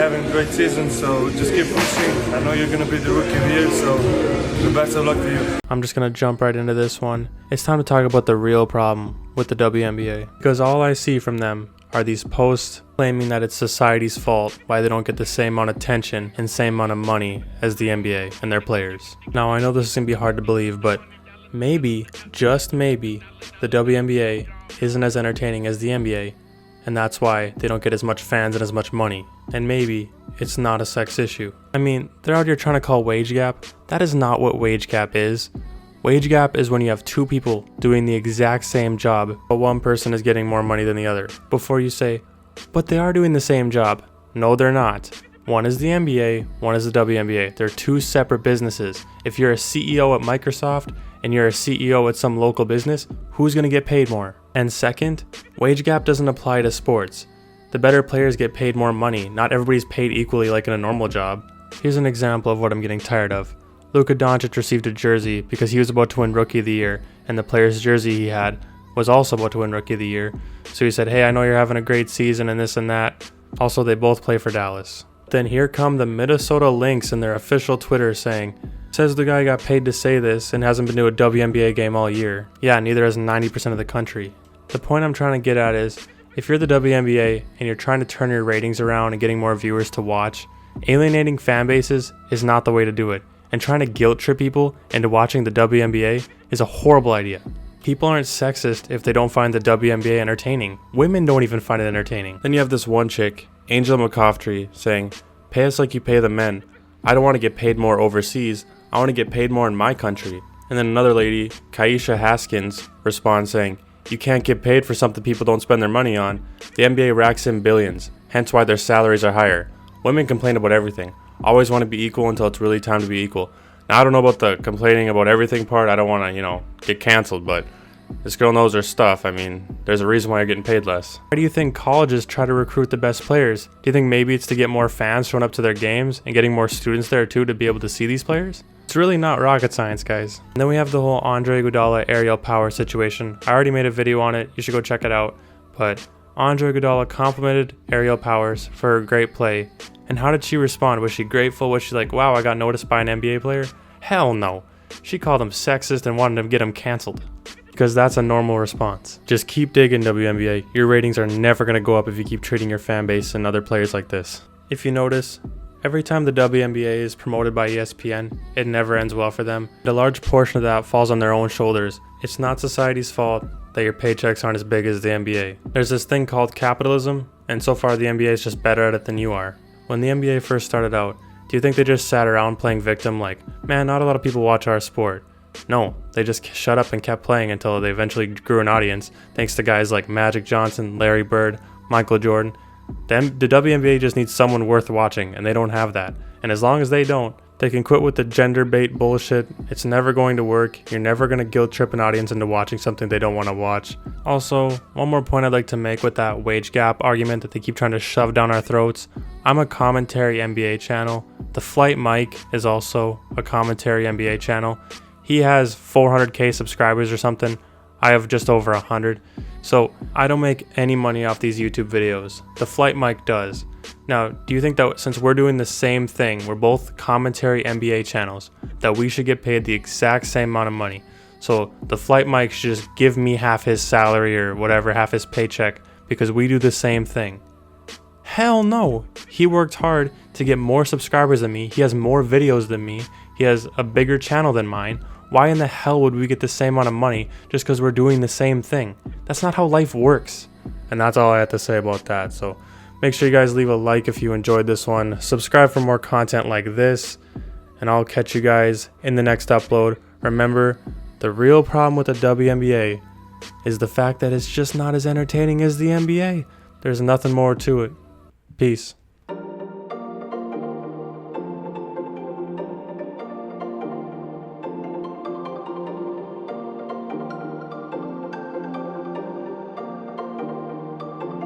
having a great season, so just keep pushing. I know you're going to be the rookie of the year, so the best of luck to you. I'm just going to jump right into this one. It's time to talk about the real problem with the WNBA, because all I see from them are these posts claiming that it's society's fault why they don't get the same amount of attention and same amount of money as the NBA and their players. Now, I know this is going to be hard to believe, but maybe, just maybe, the WNBA isn't as entertaining as the NBA, and that's why they don't get as much fans and as much money. And maybe it's not a sex issue. I mean, they're out here trying to call wage gap. That is not what wage gap is. Wage gap is when you have two people doing the exact same job, but one person is getting more money than the other. Before you say, but they are doing the same job. No, they're not. One is the NBA, one is the WNBA. They're two separate businesses. If you're a CEO at Microsoft and you're a CEO at some local business, who's going to get paid more? And second, wage gap doesn't apply to sports. The better players get paid more money. Not everybody's paid equally like in a normal job. Here's an example of what I'm getting tired of. Luka Doncic received a jersey because he was about to win Rookie of the Year, and the player's jersey he had was also about to win Rookie of the Year. So he said, hey, I know you're having a great season and this and that. Also, they both play for Dallas. Then here come the Minnesota Lynx in their official Twitter saying, says the guy got paid to say this and hasn't been to a WNBA game all year. Yeah, neither has 90% of the country. The point I'm trying to get at is, if you're the WNBA and you're trying to turn your ratings around and getting more viewers to watch, alienating fan bases is not the way to do it. And trying to guilt trip people into watching the WNBA is a horrible idea. People aren't sexist if they don't find the WNBA entertaining. Women don't even find it entertaining. Then you have this one chick, Angel McCoughtry, saying, pay us like you pay the men. I don't want to get paid more overseas. I want to get paid more in my country. And then another lady, Kaisha Haskins, responds saying, you can't get paid for something people don't spend their money on. The NBA racks in billions, hence why their salaries are higher. Women complain about everything. Always want to be equal until it's really time to be equal. Now, I don't know about the complaining about everything part. I don't want to, get canceled, but this girl knows her stuff. I mean, there's a reason why you're getting paid less. Why do you think colleges try to recruit the best players? Do you think maybe it's to get more fans showing up to their games and getting more students there too to be able to see these players? It's really not rocket science, guys. And then we have the whole Iguodala Aerial Powers situation. I already made a video on it. You should go check it out. But Iguodala complimented Aerial Powers for her great play. And how did she respond? Was she grateful? Was she like, wow, I got noticed by an NBA player? Hell no. She called him sexist and wanted to get him canceled. Because that's a normal response. Just keep digging, WNBA. Your ratings are never going to go up if you keep treating your fan base and other players like this. If you notice, every time the WNBA is promoted by ESPN, it never ends well for them. A large portion of that falls on their own shoulders. It's not society's fault that your paychecks aren't as big as the NBA. There's this thing called capitalism, and so far the NBA is just better at it than you are. When the NBA first started out, do you think they just sat around playing victim like, man, not a lot of people watch our sport? No, they just shut up and kept playing until they eventually grew an audience, thanks to guys like Magic Johnson, Larry Bird, Michael Jordan. Then the WNBA just needs someone worth watching, and they don't have that. And as long as they don't, they can quit with the gender bait bullshit. It's never going to work. You're never going to guilt trip an audience into watching something they don't want to watch. Also, one more point I'd like to make with that wage gap argument that they keep trying to shove down our throats. I'm a commentary NBA channel. The Flight Mike is also a commentary NBA channel. He has 400k subscribers or something. I have just over 100. So I don't make any money off these YouTube videos. The Flight Mike does. Now, do you think that since we're doing the same thing, we're both commentary NBA channels, that we should get paid the exact same amount of money? So the Flight Mike should just give me half his salary or whatever, half his paycheck, because we do the same thing. Hell no. He worked hard to get more subscribers than me. He has more videos than me. He has a bigger channel than mine. Why in the hell would we get the same amount of money just because we're doing the same thing? That's not how life works. And that's all I have to say about that. So make sure you guys leave a like if you enjoyed this one. Subscribe for more content like this. And I'll catch you guys in the next upload. Remember, the real problem with the WNBA is the fact that it's just not as entertaining as the NBA. There's nothing more to it. Peace.